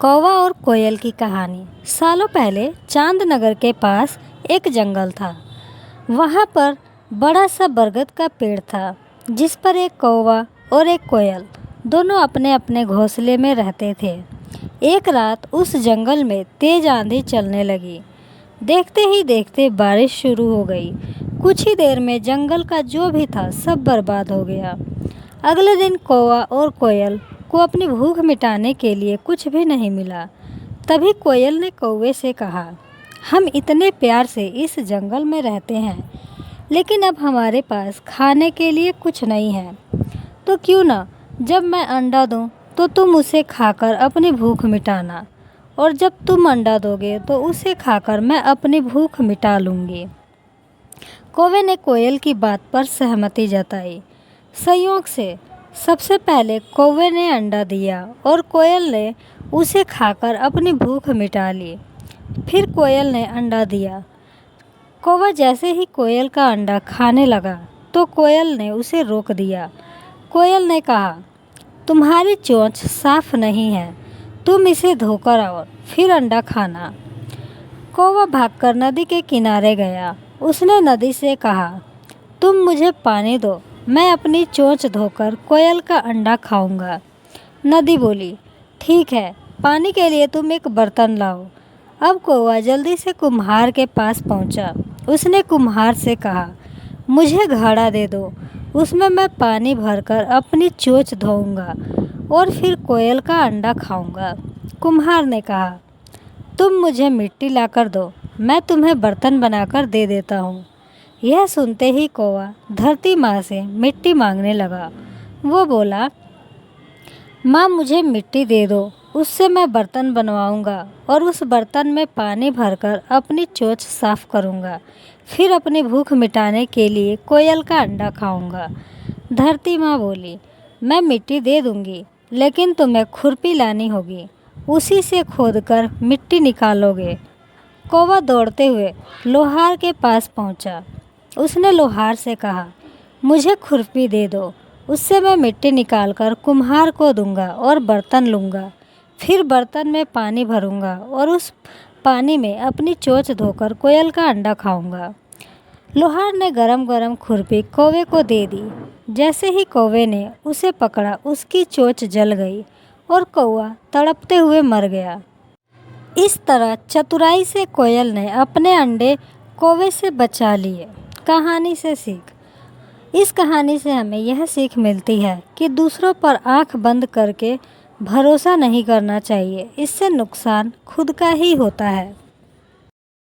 कौवा और कोयल की कहानी। सालों पहले चांदनगर के पास एक जंगल था। वहाँ पर बड़ा सा बरगद का पेड़ था, जिस पर एक कौवा और एक कोयल दोनों अपने अपने घोंसले में रहते थे। एक रात उस जंगल में तेज आंधी चलने लगी। देखते ही देखते बारिश शुरू हो गई। कुछ ही देर में जंगल का जो भी था सब बर्बाद हो गया। अगले दिन कौवा और कोयल को अपनी भूख मिटाने के लिए कुछ भी नहीं मिला। तभी कोयल ने कौवे से कहा, हम इतने प्यार से इस जंगल में रहते हैं, लेकिन अब हमारे पास खाने के लिए कुछ नहीं है। तो क्यों ना जब मैं अंडा दूं तो तुम उसे खाकर अपनी भूख मिटाना, और जब तुम अंडा दोगे तो उसे खाकर मैं अपनी भूख मिटा लूँगी। कौवे ने कोयल की बात पर सहमति जताई। संयोग से सबसे पहले कौवे ने अंडा दिया और कोयल ने उसे खाकर अपनी भूख मिटा ली। फिर कोयल ने अंडा दिया। कौवा जैसे ही कोयल का अंडा खाने लगा तो कोयल ने उसे रोक दिया। कोयल ने कहा, तुम्हारी चोंच साफ नहीं है, तुम इसे धोकर आओ फिर अंडा खाना। कौवा भागकर नदी के किनारे गया। उसने नदी से कहा, तुम मुझे पानी दो, मैं अपनी चोंच धोकर कोयल का अंडा खाऊंगा। नदी बोली, ठीक है, पानी के लिए तुम एक बर्तन लाओ। अब कौवा जल्दी से कुम्हार के पास पहुंचा। उसने कुम्हार से कहा, मुझे घड़ा दे दो, उसमें मैं पानी भरकर अपनी चोंच धोऊंगा और फिर कोयल का अंडा खाऊंगा। कुम्हार ने कहा, तुम मुझे मिट्टी लाकर दो, मैं तुम्हें बर्तन बनाकर दे देता हूँ। यह सुनते ही कौवा धरती माँ से मिट्टी मांगने लगा। वो बोला, माँ मुझे मिट्टी दे दो, उससे मैं बर्तन बनवाऊँगा और उस बर्तन में पानी भरकर अपनी चोंच साफ करूँगा, फिर अपनी भूख मिटाने के लिए कोयल का अंडा खाऊँगा। धरती माँ बोली, मैं मिट्टी दे दूँगी, लेकिन तुम्हें खुरपी लानी होगी, उसी से खोदकर मिट्टी निकालोगे। कौवा दौड़ते हुए लोहार के पास पहुँचा। उसने लोहार से कहा, मुझे खुरपी दे दो, उससे मैं मिट्टी निकालकर कुम्हार को दूंगा और बर्तन लूँगा, फिर बर्तन में पानी भरूँगा और उस पानी में अपनी चोंच धोकर कोयल का अंडा खाऊँगा। लोहार ने गरम गरम खुरपी कौवे को दे दी। जैसे ही कौवे ने उसे पकड़ा, उसकी चोंच जल गई और कौवा तड़पते हुए मर गया। इस तरह चतुराई से कोयल ने अपने अंडे कौवे से बचा लिए। कहानी से सीख। इस कहानी से हमें यह सीख मिलती है कि दूसरों पर आंख बंद करके भरोसा नहीं करना चाहिए, इससे नुकसान खुद का ही होता है।